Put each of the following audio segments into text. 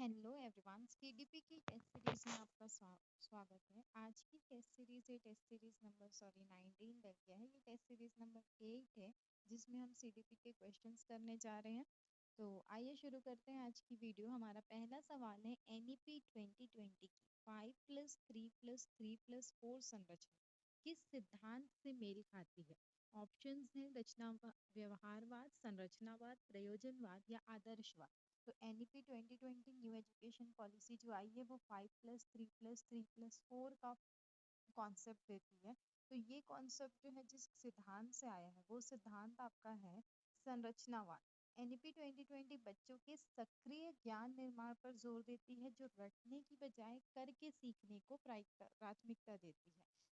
Hello everyone, CDP की test series में आपका स्वागत है। आज की टेस्ट सीरीज है टेस्ट सीरीज नंबर 19 रह गया है। ये टेस्ट सीरीज नंबर 8 है जिसमें हम सीडीपी के क्वेश्चंस करने जा रहे हैं। तो आइए शुरू करते हैं आज की वीडियो। हमारा पहला सवाल है एनईपी 2020 की 5+3+3+4 संरचना किस सिद्धांत से मेल खाती है? ऑप्शंस हैं रचना, व्यवहारवाद, संरचनावाद, प्रयोजनवाद या आदर्शवाद। तो एनईपी 2020 न्यू एजुकेशन पॉलिसी जो आई है वो 5+3+3+4 का कॉन्सेप्ट देती है। तो ये कॉन्सेप्ट जो है जिस सिद्धांत से आया है वो सिद्धांत आपका है संरचनावाद। एनईपी 2020 बच्चों के सक्रिय ज्ञान निर्माण पर जोर देती है, जो रटने की बजाय करके सीखने को प्राथमिकता देती है।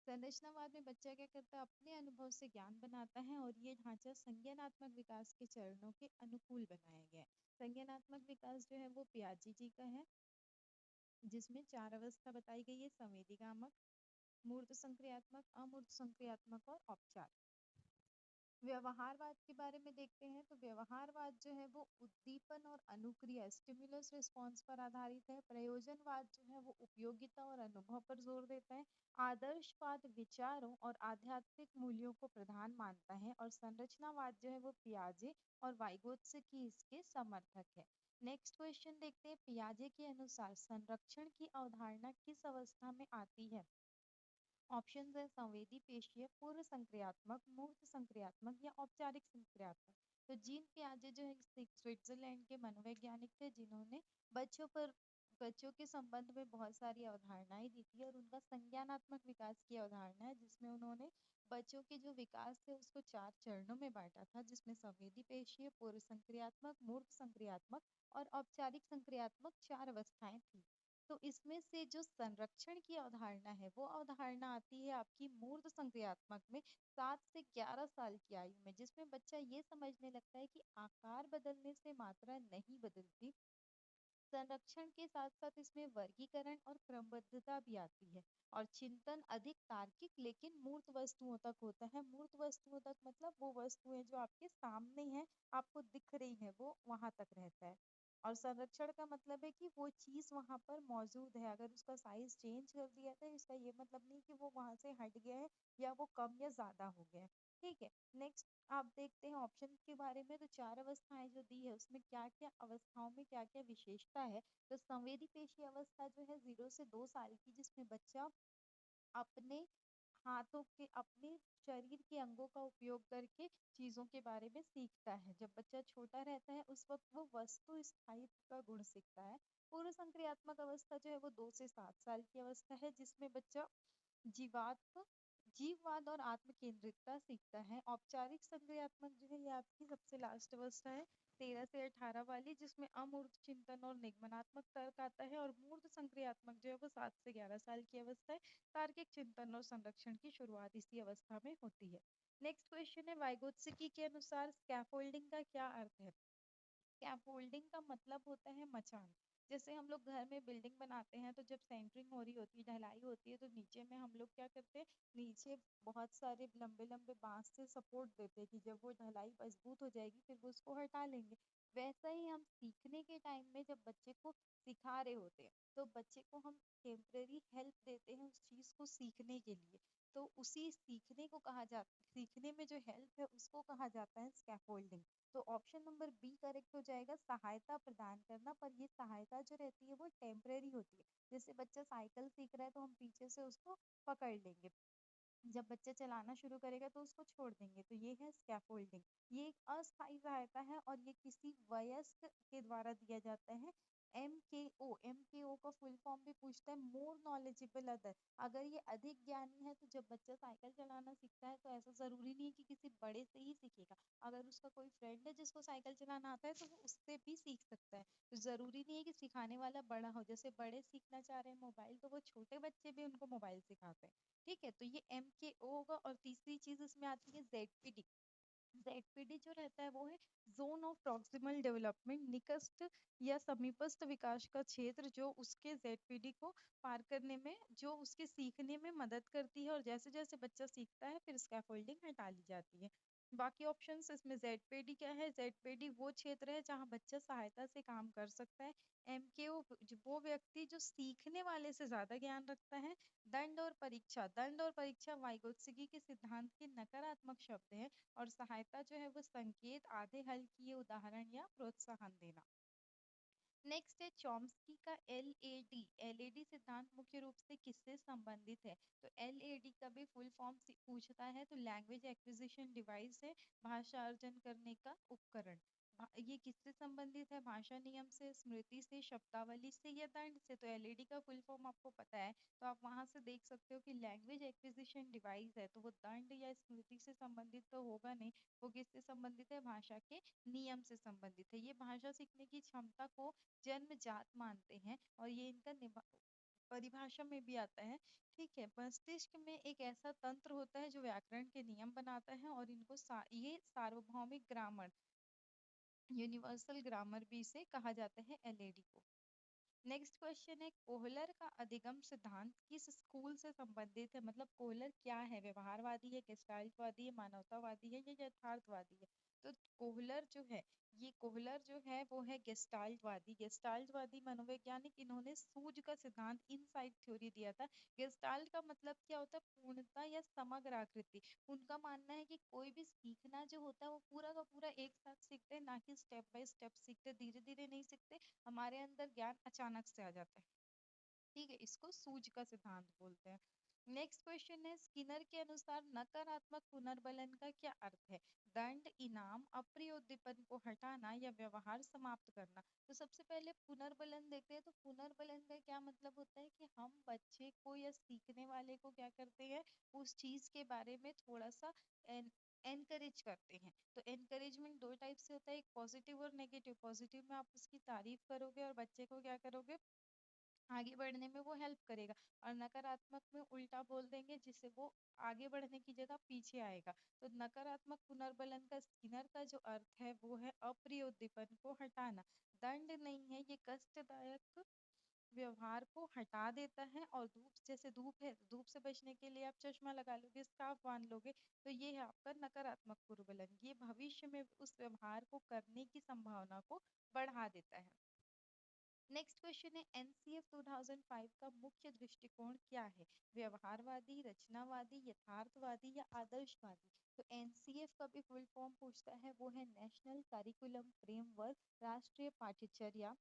संरचनावाद में बच्चा क्या करता है, अपने अनुभव से ज्ञान बनाता है और ये ढांचा संज्ञानात्मक विकास के चरणों के अनुकूल बनाया गया है। संज्ञानात्मक विकास जो है वो पियाजे जी का है, जिसमें 4 अवस्था बताई गई है: संवेदीगामक, मूर्त संक्रियात्मक, अमूर्त संक्रियात्मक और औपचार। व्यवहारवाद के बारे में देखते हैं तो व्यवहारवाद जो है वो उद्दीपन और अनुक्रिया स्टिमुलस रिस्पॉन्स पर आधारित है। प्रयोजनवाद जो है वो उपयोगिता और अनुभव पर जोर देता है। आदर्शवाद विचारों और आध्यात्मिक मूल्यों को प्रधान मानता है और संरचनावाद जो है वो पियाजे और वाइगोत्स्की इसके समर्थक है। नेक्स्ट क्वेश्चन देखते हैं। पियाजे के अनुसार संरक्षण की अवधारणा किस अवस्था में आती है? ऑप्शंस है संवेदी पेशीय, पूर्व संक्रियात्मक, मूर्त संक्रियात्मक या औपचारिक संक्रियात्मक। तो जीन पियाजे जो है स्विट्जरलैंड के मनोवैज्ञानिक थे, जिन्होंने बच्चों के संबंध में बहुत सारी अवधारणाएं दी थी और उनका संज्ञानात्मक विकास की अवधारणा है, जिसमें उन्होंने बच्चों के जो विकास थे उसको 4 चरणों में बांटा था, जिसमें संवेदी पेशीय, पूर्व संक्रियात्मक, मूर्त संक्रियात्मक और औपचारिक संक्रियात्मक 4 अवस्थाएं थी। तो इसमें से जो संरक्षण की अवधारणा है वो अवधारणा आती है आपकी मूर्त संक्रियात्मक में 7 से 11 साल की आयु में, जिसमें बच्चा ये समझने लगता है कि आकार बदलने से मात्रा नहीं बदलती। संरक्षण के साथ साथ इसमें वर्गीकरण और क्रमबद्धता भी आती है और चिंतन अधिक तार्किक लेकिन मूर्त वस्तुओं तक होता है। मूर्त वस्तुओं तक मतलब वो वस्तुएं जो आपके सामने हैं, आपको दिख रही है, वो वहां तक रहता है। और संरक्षण का मतलब है कि वो चीज वहां पर मौजूद है, अगर उसका साइज चेंज कर दिया था इसका ये मतलब नहीं कि वो वहां से हट गया है या वो कम या ज्यादा हो गया है। ठीक है, नेक्स्ट आप देखते हैं ऑप्शन के बारे में। तो 4 अवस्थाएं जो दी है उसमें क्या क्या अवस्थाओं में क्या क्या विशेषता है। तो संवेदी पेशी अवस्था जो है 0 से 2 साल की, जिसमें बच्चा अपने हाथों के अपने शरीर के अंगों का उपयोग करके चीजों के बारे में सीखता है। जब बच्चा छोटा रहता है उस वक्त वो वस्तु स्थायित्व का गुण सीखता है। पूर्व संक्रियात्मक अवस्था जो है वो 2 से 7 साल की अवस्था है, जिसमें बच्चा जीवात्म जीववाद और आत्म केंद्रितता सीखता है। औपचारिक संक्रियात्मक जो है ये आपकी सबसे लास्ट अवस्था है, 13 से 18 वाली, जिसमें अमूर्त चिंतन और निगमनात्मक तर्क आता है। और मूर्त संक्रियात्मक जो है वो 7 से 11 साल की अवस्था है। तार्किक चिंतन और संरक्षण की शुरुआत इसी अवस्था में होती है। नेक्स्ट क्वेश्चन है वाइगोत्स्की के अनुसार स्कैफोल्डिंग का क्या अर्थ है? स्कैफोल्डिंग का मतलब होता है मचान। जैसे हम लोग घर में बिल्डिंग बनाते हैं तो जब सेंटरिंग हो रही होती है, ढलाई होती है, तो नीचे में हम लोग क्या करते हैं, नीचे बहुत सारे लंबे लंबे बांस से सपोर्ट देते हैं कि जब वो ढलाई मजबूत हो जाएगी फिर वो उसको हटा लेंगे। वैसा ही हम सीखने के टाइम में जब बच्चे को सिखा रहे होते हैं तो बच्चे को हम टेम्परेरी हेल्प देते हैं उस चीज को सीखने के लिए। तो उसी सीखने को कहा जाता, सीखने में जो हेल्प है उसको कहा जाता है स्कैफोल्डिंग। तो ऑप्शन नंबर बी करेक्ट हो जाएगा, सहायता प्रदान करना। पर ये सहायता जो रहती है वो टेम्परेरी होती है। जैसे बच्चा साइकिल सीख रहा है तो हम पीछे से उसको पकड़ लेंगे, जब बच्चा चलाना शुरू करेगा तो उसको छोड़ देंगे। तो ये है स्कैफोल्डिंग। ये एक अस्थायी सहायता है और ये किसी वयस्क के द्वारा दिया जाता है। एम के ओ का फुल फॉर्म भी पूछता है, मोर नॉलेजेबल अदर। अगर ये अधिक ज्ञानी है तो जब बच्चा साइकिल चलाना सीखता है तो ऐसा जरूरी नहीं है कि किसी बड़े से ही सीखेगा। अगर उसका कोई फ्रेंड है जिसको साइकिल चलाना आता है तो वो उससे भी सीख सकता है। तो जरूरी नहीं है कि सिखाने वाला बड़ा हो। जैसे बड़े सीखना चाह रहे हैं मोबाइल, तो वो छोटे बच्चे भी उनको मोबाइल सिखाते हैं। ठीक है, तो ये एम के ओ होगा। और तीसरी चीज इसमें आती है जेडपीडी। जेडपीडी जो रहता है वो है जोन ऑफ प्रॉक्सिमल डेवलपमेंट, निकट या समीपस्थ विकास का क्षेत्र, जो उसके जेडपीडी को पार करने में, जो उसके सीखने में मदद करती है। और जैसे जैसे बच्चा सीखता है फिर स्कैफोल्डिंग हटा ली जाती है। बाकी ऑप्शंस इसमें जेडपीडी क्या है, जेडपीडी वो क्षेत्र है जहाँ बच्चा सहायता से काम कर सकता है। एमकेओ वो व्यक्ति जो सीखने वाले से ज्यादा ज्ञान रखता है। दंड और परीक्षा, दंड और परीक्षा वाइगोत्स्की के सिद्धांत के नकारात्मक शब्द है। और सहायता जो है वो संकेत, आधे हल किए उदाहरण या प्रोत्साहन देना। नेक्स्ट है चॉम्स्की का एलएडी, एलएडी सिद्धांत मुख्य रूप से किससे संबंधित है? तो एलएडी का भी फुल फॉर्म पूछता है तो लैंग्वेज एक्विजिशन डिवाइस है, भाषा अर्जन करने का उपकरण। ये किससे संबंधित है? भाषा नियम से, स्मृति से, शब्दावली से या दंड से? तो एलएडी का फुल फॉर्म आपको पता है, तो आप वहां से देख सकते हो कि लैंग्वेज एक्विजिशन डिवाइस है, तो वो दंड या स्मृति से संबंधित तो होगा नहीं। वो किससे संबंधित है? भाषा के नियम से संबंधित है। ये भाषा सीखने की क्षमता को जन्मजात मानते हैं और ये इनका परिभाषा में भी आता है। ठीक है, मस्तिष्क में एक ऐसा तंत्र होता है जो व्याकरण के नियम बनाता है और इनको ये सार्वभौमिक ग्रामर, यूनिवर्सल ग्रामर भी इसे कहा जाता है एलएडी को। नेक्स्ट क्वेश्चन है कोहलर का अधिगम सिद्धांत किस स्कूल से संबंधित है? मतलब कोहलर क्या है? व्यवहारवादी है, गेस्टाल्टवादी है, मानवतावादी है या यथार्थवादी है? तो कोहलर जो है, ये कोहलर जो है वो है गेस्टाल्टवादी। गेस्टाल्टवादी मनोवैज्ञानिक, इन्होंने सूझ का सिद्धांत, इनसाइट थ्योरी दिया था। गेस्टाल्ट का मतलब क्या होता है? पूर्णता या समग्र आकृति। उनका मानना है कि कोई भी सीखना जो होता है वो पूरा का पूरा एक साथ सीखते हैं, ना कि स्टेप बाय स्टेप सीखते, धीरे धीरे नहीं सीखते। हमारे अंदर ज्ञान अचानक से आ जाता है। ठीक है, इसको सूझ का सिद्धांत बोलते हैं। नेक्स्ट क्वेश्चन है स्किनर के अनुसार नकारात्मक पुनर्बलन का क्या अर्थ है? दंड, इनाम, अप्रिय उद्दीपन को हटाना या व्यवहार समाप्त करना? तो सबसे पहले पुनर्बलन देखते हैं। तो पुनर्बलन का क्या मतलब होता है कि हम बच्चे को या सीखने वाले को क्या करते हैं, उस चीज के बारे में थोड़ा सा एनकरेज करते हैं। तो एनकरेजमेंट दो टाइप से होता है, एक पॉजिटिव और नेगेटिव। पॉजिटिव में आप उसकी तारीफ करोगे और बच्चे को क्या करोगे, आगे बढ़ने में वो हेल्प करेगा। और नकारात्मक में उल्टा बोल देंगे जिससे वो आगे बढ़ने की जगह पीछे आएगा। तो नकारात्मक पुनर्बलन का स्किनर का जो अर्थ है वो है अप्रिय उद्दीपन को हटाना। दंड नहीं है, ये कष्टदायक व्यवहार को हटा देता है। और धूप, जैसे धूप है, धूप से बचने के लिए आप चश्मा लगा लोगे, स्कार्फ बांध लोगे, तो ये है आपका नकारात्मक पुनर्बलन। ये भविष्य में उस व्यवहार को करने की संभावना को बढ़ा देता है। नेक्स्ट क्वेश्चन है एनसीएफ 2005 का मुख्य दृष्टिकोण क्या है? व्यवहारवादी, रचनावादी, यथार्थवादी या आदर्शवादी? तो एनसीएफ का भी फुल फॉर्म पूछता है, वो है नेशनल करिकुलम फ्रेमवर्क, राष्ट्रीय पाठ्यचर्या,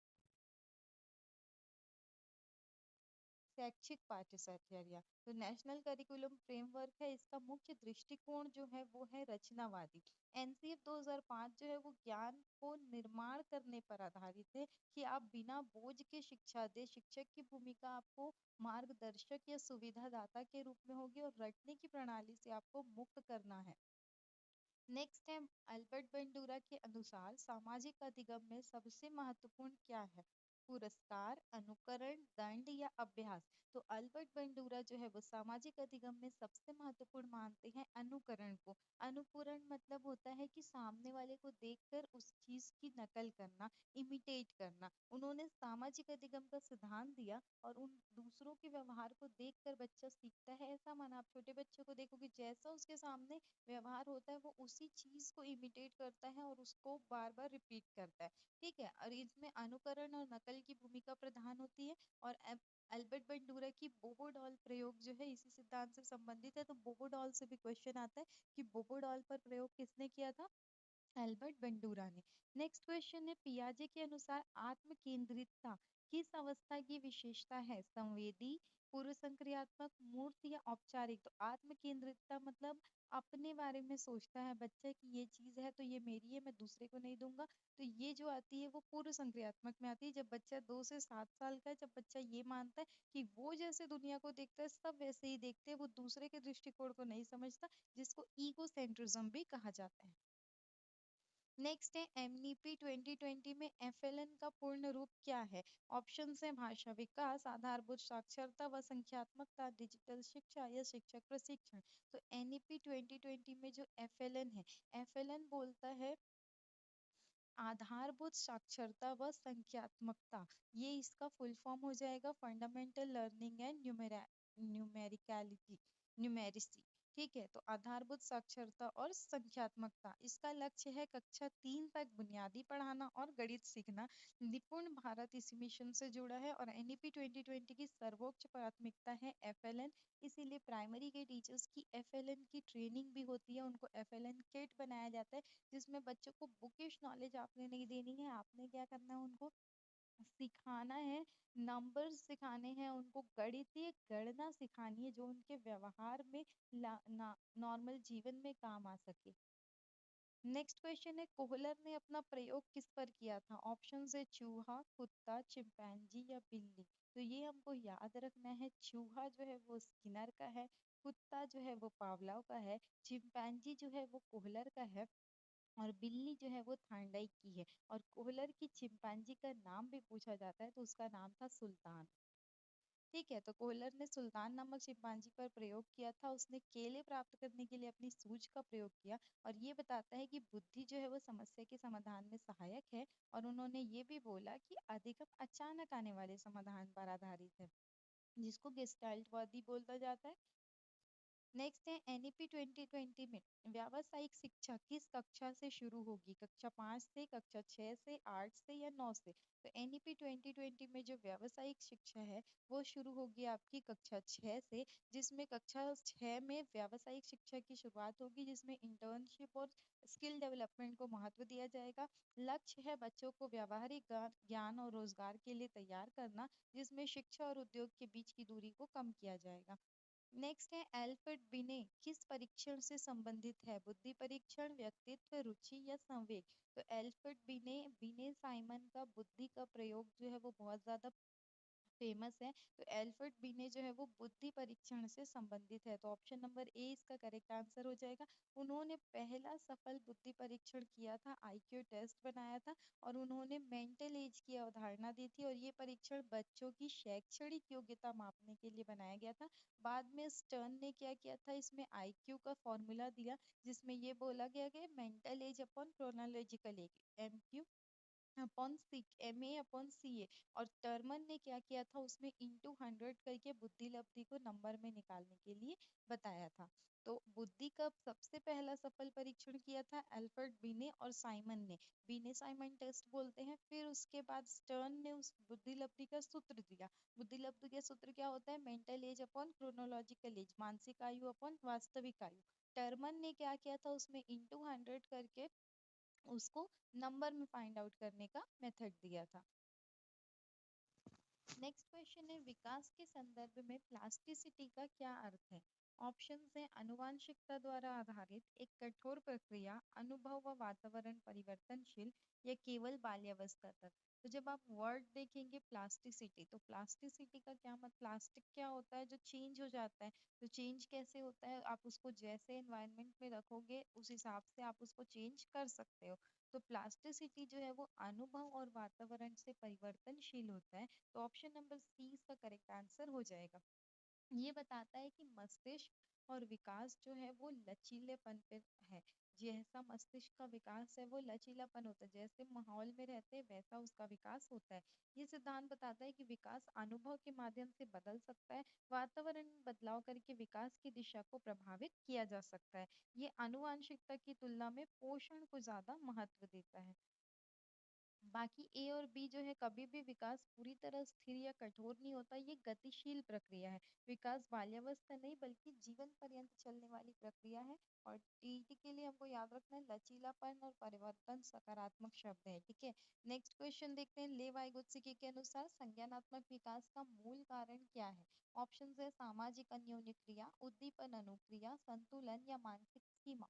शैक्षिक पाठ्यचर्या। तो नेशनल करिकुलम फ्रेमवर्क है, इसका मुख्य दृष्टिकोण जो है वो है रचनावादी। एनसीएफ 2005 जो है वो ज्ञान को निर्माण करने पर आधारित है, कि आप बिना बोझ के शिक्षा दे। शिक्षक की भूमिका आपको मार्गदर्शक या सुविधादाता के रूप में होगी और रटने की प्रणाली से आपको मुक्त करना है। नेक्स्ट है अल्बर्ट बंडूरा के अनुसार सामाजिक अधिगम में सबसे महत्वपूर्ण क्या है? पुरस्कार, अनुकरण, दंड या अभ्यास? तो अल्बर्ट बंडूरा जो है वो सामाजिक अधिगम में सबसे महत्वपूर्ण मानते हैं अनुकरण को। अनुकरण मतलब होता है कि सामने वाले को देखकर उस चीज की नकल करना, इमिटेट करना। उन्होंने सामाजिक अधिगम का सिद्धांत दिया और उन दूसरों के व्यवहार को देखकर बच्चा सीखता है। ऐसा माना, आप छोटे बच्चे को देखोगे, जैसा उसके सामने व्यवहार होता है वो उसी चीज को इमिटेट करता है और उसको बार बार रिपीट करता है। ठीक है, और इसमें अनुकरण और नकल की भूमिका प्रधान होती है। और अल्बर्ट बंडूरा की बोबोडॉल प्रयोग जो है इसी सिद्धांत से संबंधित है। तो बोबोडॉल से भी क्वेश्चन आता है कि बोबोडॉल पर प्रयोग किसने किया था? एल्बर्ट बंडूरा ने। नेक्स्ट क्वेश्चन है पियाजे के अनुसार आत्म केंद्रितता किस अवस्था की विशेषता है? संवेदी, पूर्व संक्रियात्मक, मूर्त या औपचारिक? तो आत्म केंद्रितता मतलब अपने बारे में सोचता है बच्चा कि ये चीज है तो ये मेरी है, मैं दूसरे को नहीं दूंगा। तो ये जो आती है वो पूर्व संक्रियात्मक में आती है, जब बच्चा 2 से 7 साल का है, जब बच्चा ये मानता है कि वो जैसे दुनिया को देखता है सब वैसे ही देखते हैं, वो दूसरे के दृष्टिकोण को नहीं समझता, जिसको ईगो सेंट्रिज्म भी कहा जाता है। नेक्स्ट है एमनीपी 2020 में एफएलएन का पूर्ण रूप क्या है? ऑप्शन है भाषा विकास, आधारभूत साक्षरता व संख्यात्मकता, डिजिटल शिक्षा या शिक्षक प्रशिक्षण। तो एनईपी 2020 में जो एफएलएन है, एफएलएन बोलता है आधारभूत साक्षरता व संख्यात्मकता। ये इसका फुल फॉर्म हो जाएगा फंडामेंटल लर्निंग एंड न्यूमेरिकलिटी, न्यूमेरिसी। ठीक है। तो आधारभूत साक्षरता और संख्यात्मकता, इसका लक्ष्य है कक्षा 3 तक बुनियादी पढ़ाना और गणित सीखना। निपुण भारत इस मिशन से जुड़ा है और एनईपी 2020 की सर्वोच्च प्राथमिकता है एफएलएन। इसीलिए प्राइमरी के टीचर्स की एफएलएन की ट्रेनिंग भी होती है, उनको एफएलएन किट बनाया जाता है, जिसमें बच्चों को बुकिश नॉलेज आपने नहीं देनी है। आपने क्या करना है, उनको सिखाना है, नंबर्स सिखाने हैं, उनको गणितीय गणना सिखानी है जो उनके व्यवहार में नॉर्मल जीवन में काम आ सके। नेक्स्ट क्वेश्चन है, कोहलर ने अपना प्रयोग किस पर किया था? ऑप्शन है चूहा, कुत्ता, चिंपैंजी या बिल्ली। तो ये हमको याद रखना है, चूहा जो है वो स्किनर का है, कुत्ता जो है वो पावलोव का है, चिंपैंजी जो है वो कोहलर का है, और बिल्ली जो है वो थांडाई की है। और कोहलर की चिंपांजी का नाम भी पूछा जाता है, तो उसका नाम था सुल्तान। ठीक है। तो कोहलर ने सुल्तान नामक चिंपांजी पर प्रयोग किया था, उसने केले प्राप्त करने के लिए अपनी सूझ का प्रयोग किया। और ये बताता है कि बुद्धि जो है वो समस्या के समाधान में सहायक है। और उन्होंने ये भी बोला कि अधिगम अचानक आने वाले समाधान पर आधारित है, जिसको गेस्टाल्टवादी बोला जाता है। नेक्स्ट है, एनईपी 2020 में व्यावसायिक शिक्षा किस कक्षा से शुरू होगी? कक्षा 5 से, कक्षा 6 से, 8 से या 9 से? तो एनईपी 2020 में जो व्यावसायिक शिक्षा है वो शुरू होगी आपकी कक्षा 6 से, जिसमें कक्षा 6 में व्यावसायिक शिक्षा की शुरुआत होगी, जिसमें इंटर्नशिप और स्किल डेवलपमेंट को महत्व दिया जाएगा। लक्ष्य है बच्चों को व्यावहारिक ज्ञान और रोजगार के लिए तैयार करना, जिसमें शिक्षा और उद्योग के बीच की दूरी को कम किया जाएगा। नेक्स्ट है, एल्फ्रेड बिने किस परीक्षण से संबंधित है? बुद्धि परीक्षण, व्यक्तित्व, रुचि या संवेग? तो एल्फ्रेड बिने बिने साइमन का बुद्धि का प्रयोग जो है वो बहुत ज्यादा फेमस है। तो एल्फ्रेड बिने जो है वो बुद्धि परीक्षण से संबंधित है, तो ऑप्शन नंबर ए इसका करेक्ट आंसर हो जाएगा। उन्होंने पहला सफल बुद्धि परीक्षण किया था, आईक्यू टेस्ट बनाया था, और उन्होंने मेंटल एज की अवधारणा दी थी। और ये परीक्षण बच्चों की शैक्षणिक योग्यता मापने के लिए बनाया गया था। बाद में स्टर्न ने क्या किया था, इसमें आईक्यू का फॉर्मूला दिया, जिसमें ये बोला गया कि mental age upon chronological age, MQ upon C, M A upon C A. और टर्मन ने क्या किया था, उसमें इंटू 100 करके बुद्धि लब्धि को नंबर में निकालने के लिए बताया था। तो बुद्धि का सबसे पहला सफल परीक्षण किया था अल्फ्रेड बिने और साइमन ने, बिने साइमन टेस्ट बोलते हैं। फिर उसके बाद स्टर्न ने उस बुद्धि लब्धि का सूत्र दिया। बुद्धि लब्धि का सूत्र क्या होता है? Mental age upon chronological as, मानसिक आयु अपॉन वास्तविक आयु। टर्मन ने क्या किया था, उसमें इंटू 100 करके उसको नंबर में फाइंड आउट करने का मेथड दिया था। नेक्स्ट क्वेश्चन है, विकास के संदर्भ में प्लास्टिसिटी का क्या अर्थ है? ऑप्शंस है अनुवांशिकता द्वारा आधारित एक कठोर प्रक्रिया, अनुभव व वातावरण परिवर्तनशील, या केवल बाल्यावस्था तक। तो जब आप वर्ड देखेंगे प्लास्टिसिटी, तो प्लास्टिसिटी का क्या मतलब, प्लास्टिक क्या होता है? जो चेंज हो जाता है। तो चेंज कैसे होता है? आप उसको जैसे एनवायरनमेंट में रखोगे उस हिसाब से आप उसको चेंज कर सकते हो। तो प्लास्टिसिटी जो है वो अनुभव और वातावरण से परिवर्तनशील होता है। तो ऑप्शन नंबर सी इसका करेक्ट आंसर हो जाएगा। ये बताता है कि मस्तिष्क और विकास जो है वो लचीलेपन पे है। जैसा मस्तिष्क का विकास है वो लचीलापन होता है, जैसे माहौल में रहते हैं वैसा उसका विकास होता है। ये सिद्धांत बताता है कि विकास अनुभव के माध्यम से बदल सकता है, वातावरण में बदलाव करके विकास की दिशा को प्रभावित किया जा सकता है। ये आनुवांशिकता की तुलना में पोषण को ज्यादा महत्व देता है। बाकी ए और बी जो है, कभी भी विकास पूरी तरह स्थिर या कठोर नहीं होता, ये गतिशील प्रक्रिया है। विकास बाल्यावस्था नहीं बल्कि जीवन पर्यंत चलने वाली प्रक्रिया है। और टीटी के लिए हमको याद रखना है लचीलापन और परिवर्तन सकारात्मक शब्द है। ठीक है। नेक्स्ट क्वेश्चन देखते हैं, ले वाइगोत्स्की के अनुसार संज्ञानात्मक विकास का मूल कारण क्या है? ऑप्शन है सामाजिक अन्योन्य क्रिया, उद्दीपन अनुक्रिया, संतुलन या मानसिक स्कीमा।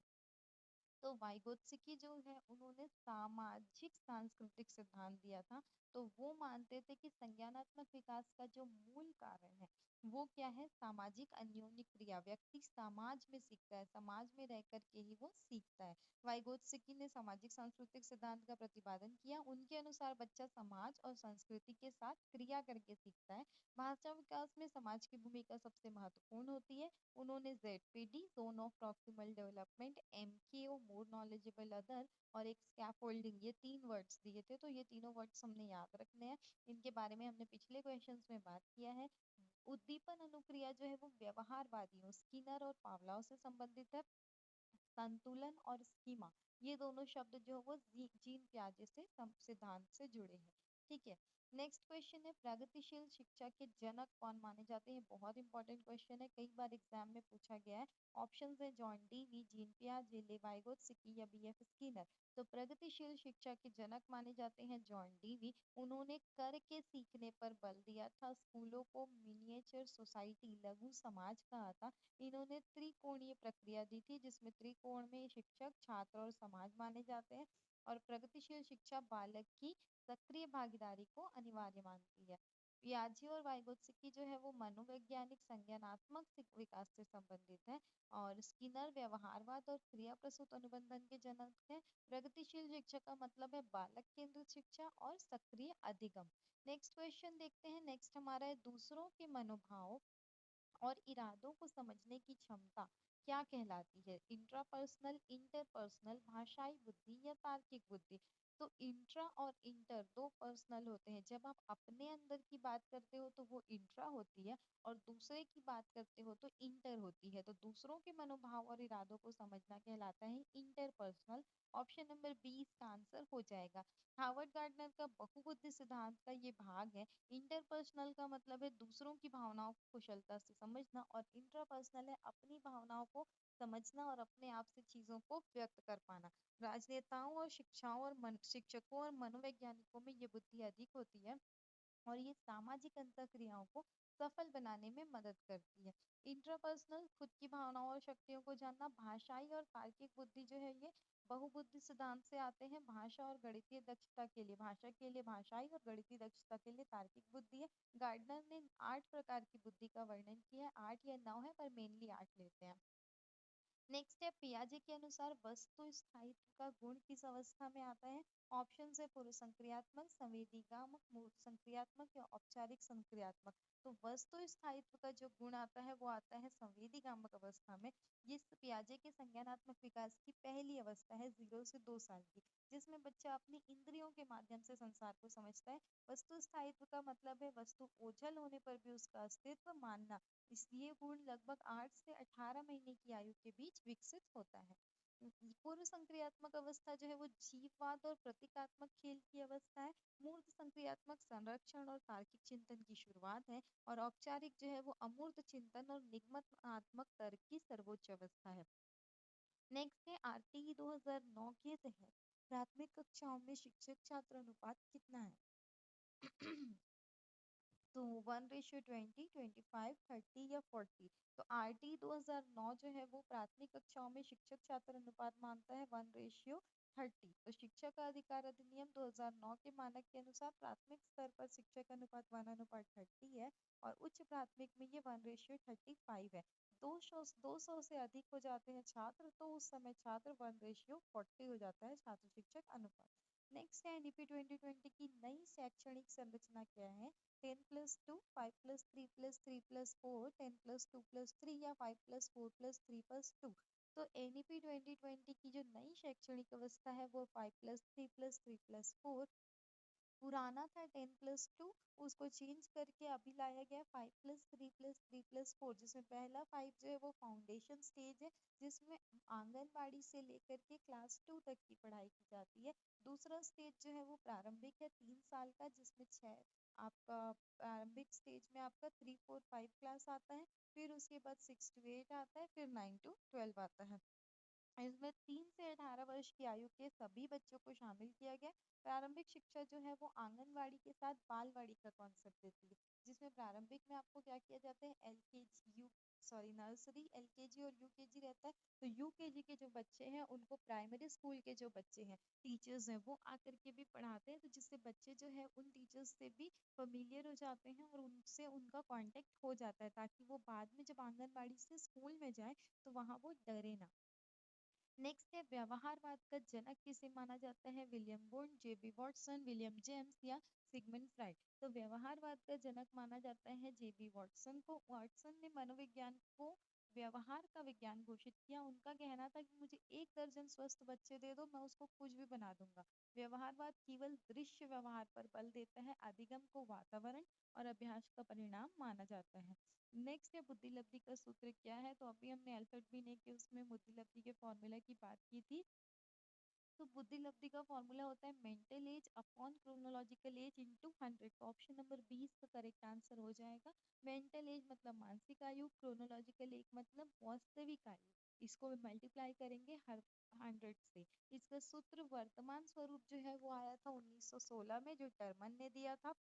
तो वाइगोत्स्की जो है उन्होंने सामाजिक सांस्कृतिक सिद्धांत दिया था। तो वो मानते थे कि संज्ञानात्मक विकास का जो मूल कारण है वो क्या है? सामाजिक अन्योन्य क्रिया, व्यक्ति समाज में सीखता है, समाज में रह करके ही वो सीखता है। वाइगोत्स्की ने सामाजिक सांस्कृतिक सिद्धांत का प्रतिपादन किया। उनके अनुसार बच्चा समाज और संस्कृति के साथ क्रिया करके सीखता है। भाषा विकास में समाज की भूमिका सबसे महत्वपूर्ण होती है। उन्होंने ZPD, zone of proximal development, MKO, more knowledgeable other, और एक स्कैफोल्डिंग, ये तीन वर्ड्स दिए थे। तो ये तीनों वर्ड्स हमने याद याद रखने हैं। इनके बारे में हमने पिछले क्वेश्चंस में बात किया है। उद्दीपन अनुक्रिया जो है वो व्यवहारवादियों स्किनर और पावलोव से संबंधित है। संतुलन और स्कीमा ये दोनों शब्द जो है वो जीन पियाजे से सिद्धांत से जुड़े हैं। ठीक है। नेक्स्ट क्वेश्चन है प्रगतिशील शिक्षा के जनक कौन माने जाते हैं। बहुत इंपॉर्टेंट क्वेश्चन है, कई बार एग्जाम में पूछा गया है। ऑप्शंस है जॉन डीवी, जीन पियाजे, लेवाइगोत्स्की या बीएफ स्किनर। तो प्रगतिशील शिक्षा के जनक माने जाते हैं जॉन डीवी। उन्होंने करके सीखने पर बल दिया था, स्कूलों को मिनिएचर सोसाइटी लघु समाज कहा था। इन्होंने त्रिकोणीय प्रक्रिया दी थी जिसमें त्रिकोण में शिक्षक, छात्र और समाज माने जाते हैं। और प्रगतिशील शिक्षा बालक की सक्रिय भागीदारी को अनिवार्य मानती है। पियाजे और वाइगोत्स्की जो है वो मनोवैज्ञानिक संज्ञानात्मक विकास से संबंधित है। और स्किनर व्यवहारवाद और क्रिया प्रसूत अनुबंधन के जनक है। प्रगतिशील शिक्षा का मतलब है बालक केंद्रित शिक्षा और सक्रिय अधिगम। नेक्स्ट क्वेश्चन देखते हैं। नेक्स्ट हमारा है दूसरों के मनोभाव और इरादों को समझने की क्षमता क्या कहलाती है। इंट्रापर्सनल, इंटरपर्सनल, भाषाई बुद्धि या तार्किक बुद्धि। तो इंट्रा और इंटर दो पर्सनल होते हैं। जब आप अपने अंदर की बात करते हो तो वो इंट्रा होती है, और दूसरे की बात करते हो तो इंटर होती है। तो दूसरों के मनोभाव और इरादों को समझना कहलाता है इंटरपर्सनल। ऑप्शन नंबर बी इसका आंसर हो जाएगा। हार्वर्ड गार्डनर का बहुबुद्धि सिद्धांत का ये भाग है। इंटरपर्सनल का मतलब है दूसरों की भावनाओं को कुशलता से समझना, और इंट्रापर्सनल है अपनी भावनाओं को समझना और अपने आप से चीजों को व्यक्त कर पाना। राजनेताओं और शिक्षकों और मनोवैज्ञानिकों में ये बुद्धि अधिक होती है, और ये सामाजिक अंतःक्रियाओं को सफल बनाने में मदद करती है। इंट्रापर्सनल खुद की भावनाओं और शक्तियों को जानना। भाषाई और तार्किक बुद्धि जो है ये बहुबुद्धि सिद्धांत से आते हैं। भाषा और गणितीय दक्षता के लिए भाषा के लिए भाषाई और गणितीय दक्षता के लिए तार्किक बुद्धि है। गार्डनर ने 8 प्रकार की बुद्धि का वर्णन किया है, 8 या 9 है पर मेनली 8 लेते हैं। नेक्स्ट है पियाजे के अनुसार वस्तु स्थायित्व का गुण किस अवस्था में आता है। ऑप्शन है पूर्व संक्रियात्मक, संवेदीगामक, मूर्त संक्रियात्मक या औपचारिक संक्रियात्मक। तो वस्तु स्थायित्व का जो गुण आता है वो आता है संवेदीगामक अवस्था में। ये पियाजे के संज्ञानात्मक विकास की पहली अवस्था है 0 से 2 साल की, जिसमें बच्चा अपनी इंद्रियों के माध्यम से संसार को समझता है। वस्तु स्थायित्व का मतलब है वस्तु ओझल होने पर भी उसका अस्तित्व मानना। इसलिए गुण लगभग 8 से 18 महीने की आयु के बीच विकसित होता है। पूर्व संक्रियात्मक अवस्था जो है वो जीववाद और प्रतीकात्मक खेल की अवस्था है। मूर्त संक्रियात्मक संरक्षण और तार्किक चिंतन की शुरुआत है। और औपचारिक जो है वो अमूर्त चिंतन और निगमनात्मक तर्क की सर्वोच्च अवस्था है। नेक्स्ट है आरटीई 2009 के तहत प्राथमिक कक्षाओं में शिक्षक छात्र अनुपात कितना है। तो 1:20, 25, 30 या 40। तो आरटी 2009 जो है वो प्राथमिक कक्षाओं में शिक्षक छात्र अनुपात मानता है 1:30। तो शिक्षा का अधिकार अधिनियम 2009 के मानक के अनुसार प्राथमिक स्तर पर शिक्षक अनुपात 1:30 है, और उच्च प्राथमिक में ये 1:35 है। 200 से अधिक हो जाते हैं छात्र तो उस समय छात्र 1:40 हो जाता है छात्र शिक्षक अनुपात। नेक्स्ट है एनईपी 2020 की नई शैक्षणिक संरचना क्या है। 10+2, 5+3+3+4, 10+2+3 या 5+4+3+2। तो एनईपी 2020 की जो नई शैक्षणिक अवस्था है वो 5+3+3+4। पुराना था 10+2, उसको चेंज करके अभी लाया गया 5+3+3+4, जिसमें पहला 5 जो है वो फाउंडेशन स्टेज है, जिसमें आंगनबाड़ी से लेकर के क्लास 2 तक की पढ़ाई की जाती है। दूसरा स्टेज जो है वो प्रारंभिक है 3 साल का, जिसमें 6 आपका प्रारंभिक स्टेज में आपका 3, 4, 5 क्लास आता है। फिर उसके बाद 6 to 8 आता है, फिर 9 to 12 आता है। इसमें 3 से 18 वर्ष की आयु के सभी बच्चों को शामिल किया गया। प्रारंभिक शिक्षा जो है वो आंगनवाड़ी के साथ बालवाड़ी का कॉन्सेप्ट देती है, जिसमें प्रारंभिक में आपको क्या किया जाता है, नर्सरी, एलकेजी और यूकेजी रहता है। तो यूकेजी के जो बच्चे हैं उनको प्राइमरी स्कूल के जो बच्चे हैं टीचर्स हैं वो आकर के भी पढ़ाते हैं, तो जिससे बच्चे जो है उन टीचर्स से भी फेमिलियर हो जाते हैं और उनसे उनका कांटेक्ट हो जाता है, ताकि वो बाद में जब आंगनबाड़ी से स्कूल में जाए तो वहाँ वो डरे ना। नेक्स्ट है व्यवहारवाद का जनक किसे माना जाता है। विलियम वुंड, जेबी वॉटसन, विलियम जेम्स या सिगमंड फ्राइड। तो व्यवहारवाद का जनक माना जाता है जेबी वॉटसन को। वॉटसन ने मनोविज्ञान को व्यवहार का विज्ञान घोषित किया। उनका कहना था कि मुझे 1 दर्जन स्वस्थ बच्चे दे दो, मैं उसको कुछ भी बना दूंगा। व्यवहारवाद केवल दृश्य व्यवहार पर बल देता है, अधिगम को वातावरण और अभ्यास का परिणाम माना जाता है। नेक्स्ट है बुद्धिलब्धि का सूत्र क्या है, तो अभी हमने अल्फ्रेड बिनेट के उसमें बुद्धिलब्धि के फॉर्मूला की बात की थी। तो बुद्धिलब्धि का फॉर्मूला होता है mental age upon chronological as into 100। तो ऑप्शन नंबर 20 का करेक्ट आंसर हो जाएगा। मेंटल एज मतलब मानसिक आयु, क्रोनोलॉजिकल एज मतलब वास्तविक आयु, इसको मल्टीप्लाई करेंगे हर 100 से। इसका सूत्र वर्तमान स्वरूप जो है वो आया था 1916 में, जो टर्मन ने दिया था।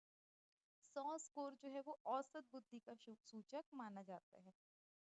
100 स्कोर जो है वो औसत बुद्धि का सूचक माना जाता है।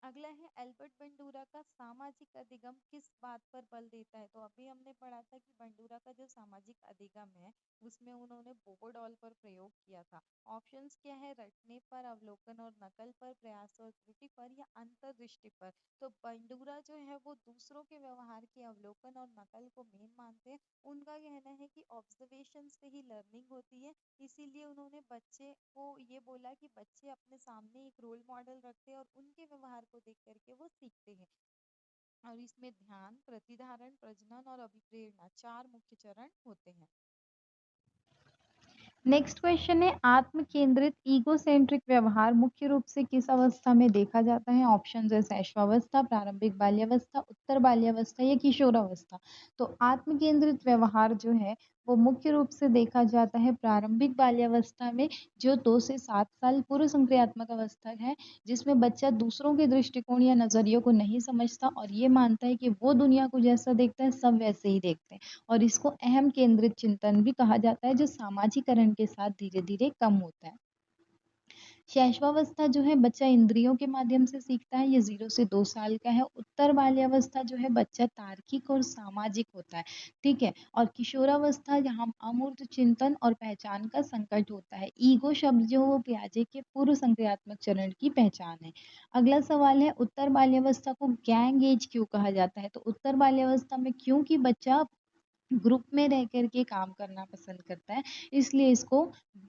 अगला है एल्बर्ट बंडूरा का सामाजिक अधिगम किस बात पर बल देता है। तो अभी हमने पढ़ा था कि बंडूरा का जो सामाजिक अधिगम है उसमें उन्होंने बोबोडॉल पर प्रयोग किया था। ऑप्शंस क्या है, रटने पर, अवलोकन और नकल पर, प्रयास और त्रुटि पर, या अंतर्दृष्टि पर। तो बंडूरा जो है वो दूसरों के व्यवहार के अवलोकन और नकल को मेन मानते हैं। उनका कहना है कि ऑब्जर्वेशन से ही लर्निंग होती है, इसीलिए उन्होंने बच्चे को ये बोला कि बच्चे अपने सामने एक रोल मॉडल रखते हैं और उनके व्यवहार को देख करके वो सीखते हैं। और इसमें ध्यान, प्रतिधारण, प्रजनन और अभिप्रेरणा 4 मुख्य चरण होते हैं। नेक्स्ट क्वेश्चन है आत्म केंद्रित ईगोसेंट्रिक व्यवहार मुख्य रूप से किस अवस्था में देखा जाता है। ऑप्शन है शैशवावस्था, प्रारंभिक बाल्यावस्था, उत्तर बाल्यावस्था या किशोरावस्था। तो आत्म केंद्रित व्यवहार जो है वो मुख्य रूप से देखा जाता है प्रारंभिक बाल्यावस्था में, जो 2 से 7 साल पूर्व संक्रियात्मक अवस्था है, जिसमें बच्चा दूसरों के दृष्टिकोण या नजरियों को नहीं समझता और ये मानता है कि वो दुनिया को जैसा देखता है सब वैसे ही देखते हैं। और इसको अहम केंद्रित चिंतन भी कहा जाता है, जो सामाजिकरण के साथ धीरे धीरे कम होता है। शैशवावस्था जो है बच्चा इंद्रियों के माध्यम से सीखता है, ये 0 से 2 साल का है। उत्तर बाल्यावस्था जो है बच्चा तार्किक और सामाजिक होता है, ठीक है। और किशोरावस्था यहाँ अमूर्त चिंतन और पहचान का संकट होता है। ईगो शब्द जो वो पियाजे के पूर्व संक्रियात्मक चरण की पहचान है। अगला सवाल है उत्तर बाल्यावस्था को गैंग एज क्यों कहा जाता है। तो उत्तर बाल्यावस्था में क्योंकि बच्चा ग्रुप में रह कर के काम करना पसंद करता है, इसलिए इसको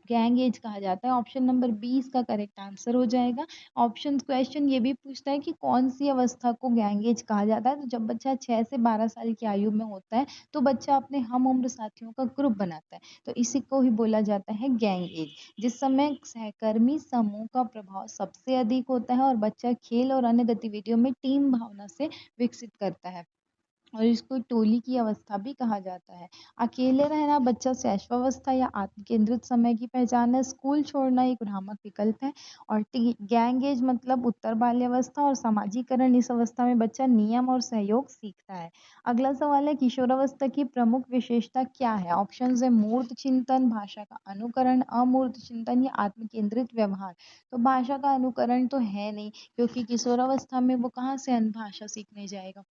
गैंग एज कहा जाता है। ऑप्शन नंबर 20 का करेक्ट आंसर हो जाएगा। ऑप्शन क्वेश्चन ये भी पूछता है कि कौन सी अवस्था को गैंग एज कहा जाता है। तो जब बच्चा 6 से 12 साल की आयु में होता है तो बच्चा अपने हम उम्र साथियों का ग्रुप बनाता है, तो इसी को ही बोला जाता है गैंग एज। जिस समय सहकर्मी समूह का प्रभाव सबसे अधिक होता है और बच्चा खेल और अन्य गतिविधियों में टीम भावना से विकसित करता है, और इसको टोली की अवस्था भी कहा जाता है। अकेले रहना बच्चा शैशवावस्था या आत्म केंद्रित समय की पहचान है। स्कूल छोड़ना एक भ्रामक विकल्प है। और गैंग एज मतलब उत्तर बाल्यावस्था, और सामाजिकरण इस अवस्था में बच्चा नियम और सहयोग सीखता है। अगला सवाल है किशोरावस्था की प्रमुख विशेषता क्या है। ऑप्शन है मूर्त चिंतन, भाषा का अनुकरण, अमूर्त चिंतन या आत्म केंद्रित व्यवहार। तो भाषा का अनुकरण तो है नहीं, क्योंकि किशोरावस्था में वो कहाँ से भाषा सीखने जाएगा।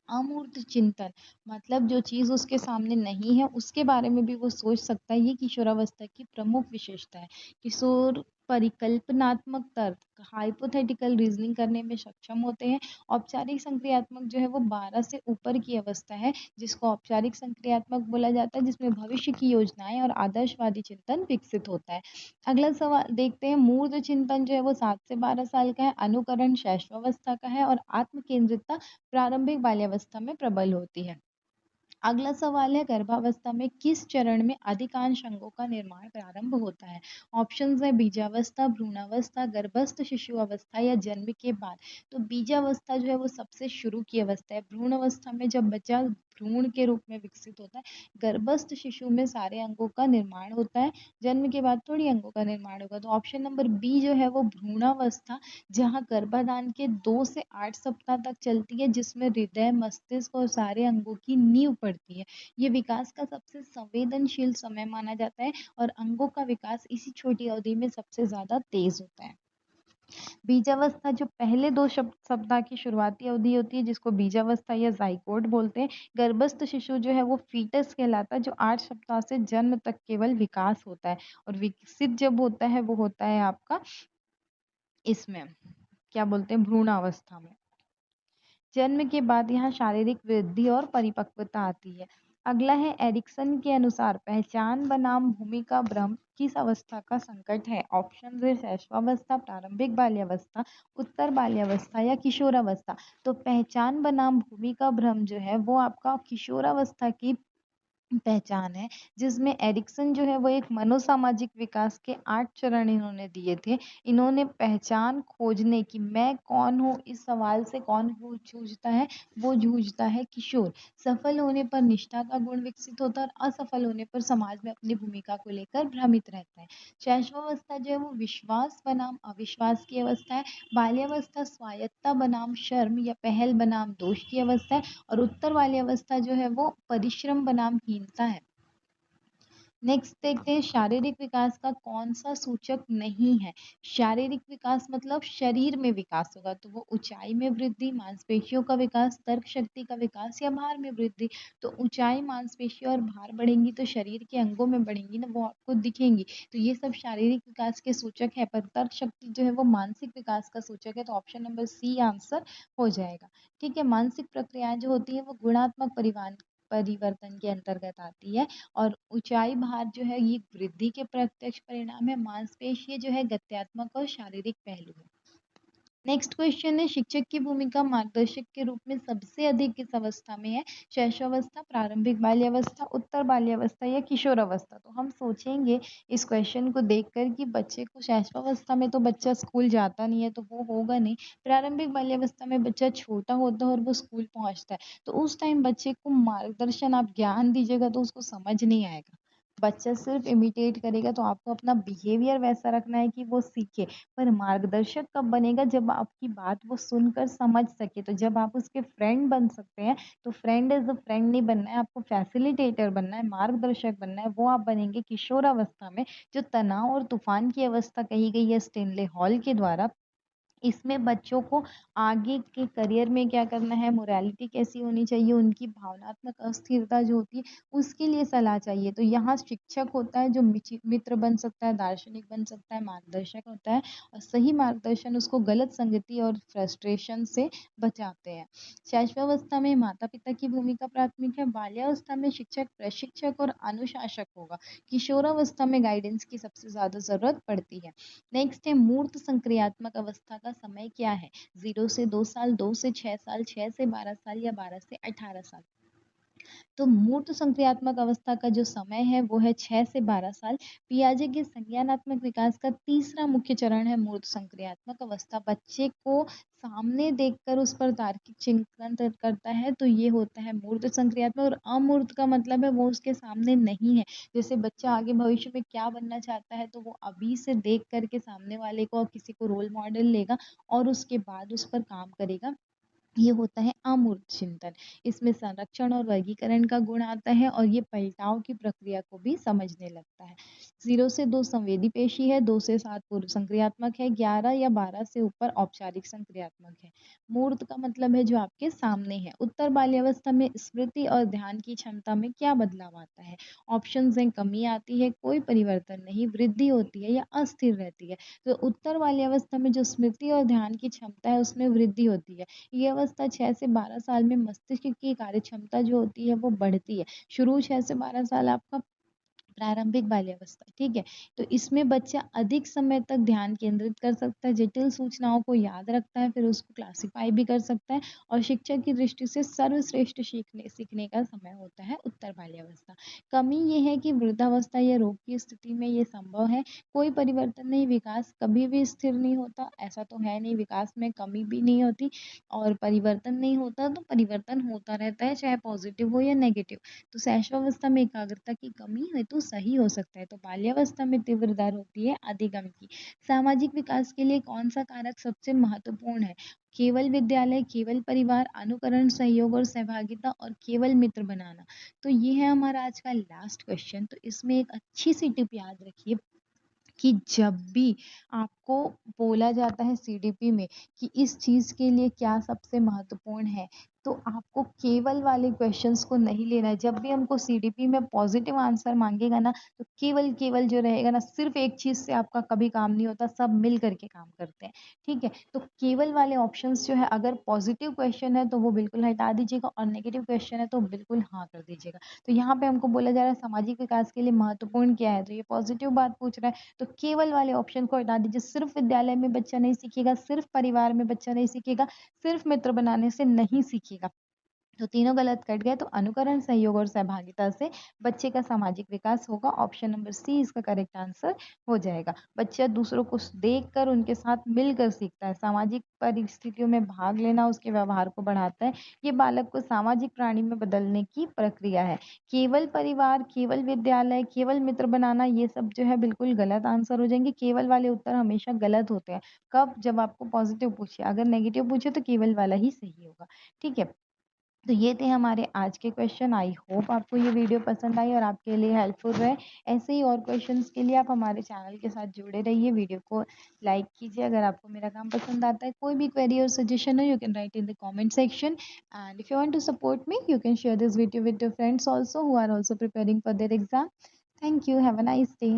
अमूर्त चिंतन मतलब जो चीज़ उसके सामने नहीं है उसके बारे में भी वो सोच सकता है, ये किशोरावस्था की प्रमुख विशेषता है। किशोर परिकल्पनात्मक तर्क, हाइपोथेटिकल रीजनिंग करने में सक्षम होते हैं। औपचारिक संक्रियात्मक जो है वो 12 से ऊपर की अवस्था है, जिसको औपचारिक संक्रियात्मक बोला जाता है, जिसमें भविष्य की योजनाएं और आदर्शवादी चिंतन विकसित होता है। अगला सवाल देखते हैं मूर्त चिंतन जो है वो 7 से 12 साल का है, अनुकरण शैशवावस्था का है, और आत्म केंद्रितता प्रारंभिक बाल्यावस्था में प्रबल होती है। अगला सवाल है गर्भावस्था में किस चरण में अधिकांश अंगों का निर्माण प्रारंभ होता है। ऑप्शंस है बीजावस्था, भ्रूणावस्था, गर्भस्थ शिशु अवस्था या जन्म के बाद। तो बीजावस्था जो है वो सबसे शुरू की अवस्था है। भ्रूण अवस्था में जब बच्चा भ्रूण के रूप में विकसित होता है। गर्भस्थ शिशु में सारे अंगों का निर्माण होता है, जन्म के बाद थोड़ी अंगों का निर्माण होगा। तो ऑप्शन नंबर बी जो है वो भ्रूणावस्था, जहाँ गर्भाधान के 2 से 8 सप्ताह तक चलती है, जिसमें हृदय, मस्तिष्क और सारे अंगों की नींव पड़ती है। ये विकास का सबसे संवेदनशील समय माना जाता है, और अंगों का विकास इसी छोटी अवधि में सबसे ज्यादा तेज होता है। बीजावस्था जो पहले 2 सप्ताह की शुरुआती अवधि होती है, जिसको बीजावस्था या जाइगोट बोलते हैं। गर्भस्थ शिशु जो है वो फीटस कहलाता है, जो 8 सप्ताह से जन्म तक केवल विकास होता है। और विकसित जब होता है वो होता है आपका इसमें क्या बोलते हैं, भ्रूणावस्था में। जन्म के बाद यहाँ शारीरिक वृद्धि और परिपक्वता आती है। अगला है एरिक्सन के अनुसार पहचान बनाम भूमिका भ्रम किस अवस्था का संकट है? ऑप्शन है शैशवावस्था, प्रारंभिक बाल्यावस्था, उत्तर बाल्यावस्था या किशोरावस्था। तो पहचान बनाम भूमिका भ्रम जो है वो आपका किशोरावस्था की पहचान है, जिसमें एरिक्सन जो है वो एक मनोसामाजिक विकास के 8 चरण इन्होंने दिए थे। इन्होंने पहचान खोजने की मैं कौन हूँ इस सवाल से कौन जूझता है, वो जूझता है किशोर। सफल होने पर निष्ठा का गुण विकसित होता है और असफल होने पर समाज में अपनी भूमिका को लेकर भ्रमित रहता है। शैशवावस्था जो है वो विश्वास बनाम अविश्वास की अवस्था है। बाल्यावस्था स्वायत्तता बनाम शर्म या पहल बनाम दोष की अवस्था है और उत्तर वाली अवस्था जो है वो परिश्रम बनाम हीनता है। नेक्स्ट देखते हैं शारीरिक विकास का कौन सा सूचक नहीं है। शारीरिक विकास मतलब शरीर में विकास होगा तो वो ऊंचाई में वृद्धि, मांसपेशियों का विकास, तर्क शक्ति का विकास या भार में वृद्धि। तो ऊंचाई, मांसपेशियों और भार बढ़ेंगी तो शरीर के अंगों में बढ़ेंगी ना, वो आपको दिखेंगी। तो ये सब शारीरिक विकास के सूचक है। पर तर्क शक्ति जो है वो मानसिक विकास का सूचक है, तो ऑप्शन नंबर सी आंसर हो जाएगा। ठीक है, मानसिक प्रक्रियाएं जो होती है वो गुणात्मक परिवर्तन के अंतर्गत आती है और ऊंचाई भार जो है ये वृद्धि के प्रत्यक्ष परिणाम है। मांसपेशी जो है गत्यात्मक और शारीरिक पहलू है। नेक्स्ट क्वेश्चन है शिक्षक की भूमिका मार्गदर्शक के रूप में सबसे अधिक किस अवस्था में है? शैशवावस्था, प्रारंभिक बाल्यावस्था, उत्तर बाल्यावस्था या किशोरावस्था। तो हम सोचेंगे इस क्वेश्चन को देखकर कि बच्चे को शैशवावस्था में तो बच्चा स्कूल जाता नहीं है तो वो होगा नहीं। प्रारंभिक बाल्यावस्था में बच्चा छोटा होता है और वो स्कूल पहुंचता है, तो उस टाइम बच्चे को मार्गदर्शन आप ज्ञान दीजिएगा तो उसको समझ नहीं आएगा। बच्चा सिर्फ इमिटेट करेगा, तो आपको अपना बिहेवियर वैसा रखना है कि वो सीखे। पर मार्गदर्शक कब बनेगा? जब आपकी बात वो सुनकर समझ सके। तो जब आप उसके फ्रेंड बन सकते हैं, तो फ्रेंड एज अ फ्रेंड नहीं बनना है, आपको फैसिलिटेटर बनना है, मार्गदर्शक बनना है। वो आप बनेंगे किशोरावस्था में, जो तनाव और तूफान की अवस्था कही गई है स्टेनले हॉल के द्वारा। इसमें बच्चों को आगे के करियर में क्या करना है, मोरालिटी कैसी होनी चाहिए, उनकी भावनात्मक अस्थिरता जो होती है उसके लिए सलाह चाहिए। तो यहाँ शिक्षक होता है जो मित्र बन सकता है, दार्शनिक बन सकता है, मार्गदर्शक होता है और सही मार्गदर्शन उसको गलत संगति और फ्रस्ट्रेशन से बचाते हैं। शैशवावस्था में माता पिता की भूमिका प्राथमिक है। बाल्यावस्था में शिक्षक, प्रशिक्षक और अनुशासक होगा। किशोरावस्था में गाइडेंस की सबसे ज्यादा जरूरत पड़ती है। नेक्स्ट है मूर्त संक्रियात्मक अवस्था का समय क्या है? 0 से 2 साल, 2 से 6 साल, 6 से 12 साल या 12 से 18 साल। तो मूर्त संक्रियात्मक अवस्था का जो समय है वो है 6 से 12 साल। पियाजे के संज्ञानात्मक विकास का तीसरा मुख्य चरण है मूर्त संक्रियात्मक अवस्था। बच्चे को सामने देखकर उस पर तार्किक चिंतन करता है तो ये होता है मूर्त संक्रियात्मक। और अमूर्त का मतलब है वो उसके सामने नहीं है। जैसे बच्चा आगे भविष्य में क्या बनना चाहता है तो वो अभी से देख करके सामने वाले को और किसी को रोल मॉडल लेगा और उसके बाद उस पर काम करेगा। ये होता है अमूर्त चिंतन। इसमें संरक्षण और वर्गीकरण का गुण आता है और ये पलटाव की प्रक्रिया को भी समझने लगता है। 0 से 2 संवेदी पेशी है, 2 से 7 पूर्व संक्रियात्मक है, 11 या 12 से ऊपर औपचारिक संक्रियात्मक है। मूर्त का मतलब है जो आपके सामने है। उत्तर बाल्यावस्था में स्मृति और ध्यान की क्षमता में क्या बदलाव आता है? ऑप्शन है कमी आती है, कोई परिवर्तन नहीं, वृद्धि होती है या अस्थिर रहती है। तो उत्तर बाल्यावस्था में जो स्मृति और ध्यान की क्षमता है उसमें वृद्धि होती है। ये अवस्था 6 से 12 साल में मस्तिष्क की कार्यक्षमता जो होती है वो बढ़ती है। शुरू 6 से 12 साल आपका प्रारंभिक बाल्यावस्था, ठीक है। तो इसमें बच्चा अधिक समय तक ध्यान केंद्रित कर सकता है, जटिल सूचनाओं को याद रखता है, फिर उसको क्लासिफाई भी कर सकता है और शिक्षक की दृष्टि से सर्वश्रेष्ठ सीखने का समय होता है उत्तर बाल्यावस्था। कमी ये है कि वृद्धावस्था या रोग की स्थिति में ये संभव है। कोई परिवर्तन नहीं, विकास कभी भी स्थिर नहीं होता, ऐसा तो है नहीं, विकास में कमी भी नहीं होती और परिवर्तन नहीं होता, तो परिवर्तन होता रहता है चाहे पॉजिटिव हो या नेगेटिव। तो शैशवावस्था में एकाग्रता की कमी है तो सही हो सकता है। तो बाल्यावस्था में तीव्र दर होती है अधिगम की। सामाजिक विकास के लिए कौन सा कारक सबसे महत्वपूर्ण है? केवल विद्यालय, केवल परिवार, अनुकरण, सहयोग और सहभागिता और केवल मित्र बनाना। तो ये है हमारा आज का लास्ट क्वेश्चन। तो इसमें एक अच्छी सी टिप याद रखिए कि जब भी आपको बोला जाता है सीडीपी में कि इस चीज के लिए क्या सबसे महत्वपूर्ण है, तो आपको केवल वाले क्वेश्चंस को नहीं लेना है। जब भी हमको सीडीपी में पॉजिटिव आंसर माँगेगा ना, तो केवल जो रहेगा ना, सिर्फ़ एक चीज़ से आपका कभी काम नहीं होता, सब मिल कर के काम करते हैं, ठीक है? तो केवल वाले ऑप्शंस जो है, अगर पॉजिटिव क्वेश्चन है तो वो बिल्कुल हटा दीजिएगा और नेगेटिव क्वेश्चन है तो बिल्कुल हाँ कर दीजिएगा। तो यहाँ पे हमको बोला जा रहा है सामाजिक विकास के लिए महत्वपूर्ण क्या है? तो ये पॉजिटिव बात पूछ रहा है, तो केवल वाले ऑप्शन को हटा दीजिए। सिर्फ़ विद्यालय में बच्चा नहीं सीखेगा, सिर्फ़ परिवार में बच्चा नहीं सीखेगा, सिर्फ़ मित्र बनाने से नहीं सीखेगा। तो तीनों गलत कट गए, तो अनुकरण, सहयोग और सहभागिता से बच्चे का सामाजिक विकास होगा। ऑप्शन नंबर सी इसका करेक्ट आंसर हो जाएगा। बच्चा दूसरों को देखकर उनके साथ मिलकर सीखता है। सामाजिक परिस्थितियों में भाग लेना उसके व्यवहार को बढ़ाता है। ये बालक को सामाजिक प्राणी में बदलने की प्रक्रिया है। केवल परिवार, केवल विद्यालय, केवल मित्र बनाना, ये सब जो है बिल्कुल गलत आंसर हो जाएँगे। केवल वाले उत्तर हमेशा गलत होते हैं। कब? जब आपको पॉजिटिव पूछे, अगर नेगेटिव पूछे तो केवल वाला ही सही होगा। ठीक है? तो ये थे हमारे आज के क्वेश्चन। आई होप आपको ये वीडियो पसंद आई और आपके लिए हेल्पफुल रहे। ऐसे ही और क्वेश्चंस के लिए आप हमारे चैनल के साथ जुड़े रहिए। वीडियो को लाइक कीजिए अगर आपको मेरा काम पसंद आता है। कोई भी क्वेरी और सजेशन हो, you can write in the comment section, and if you want to support me, you can share this video with your friends also who are also preparing for their exam. Thank you. Have a nice day.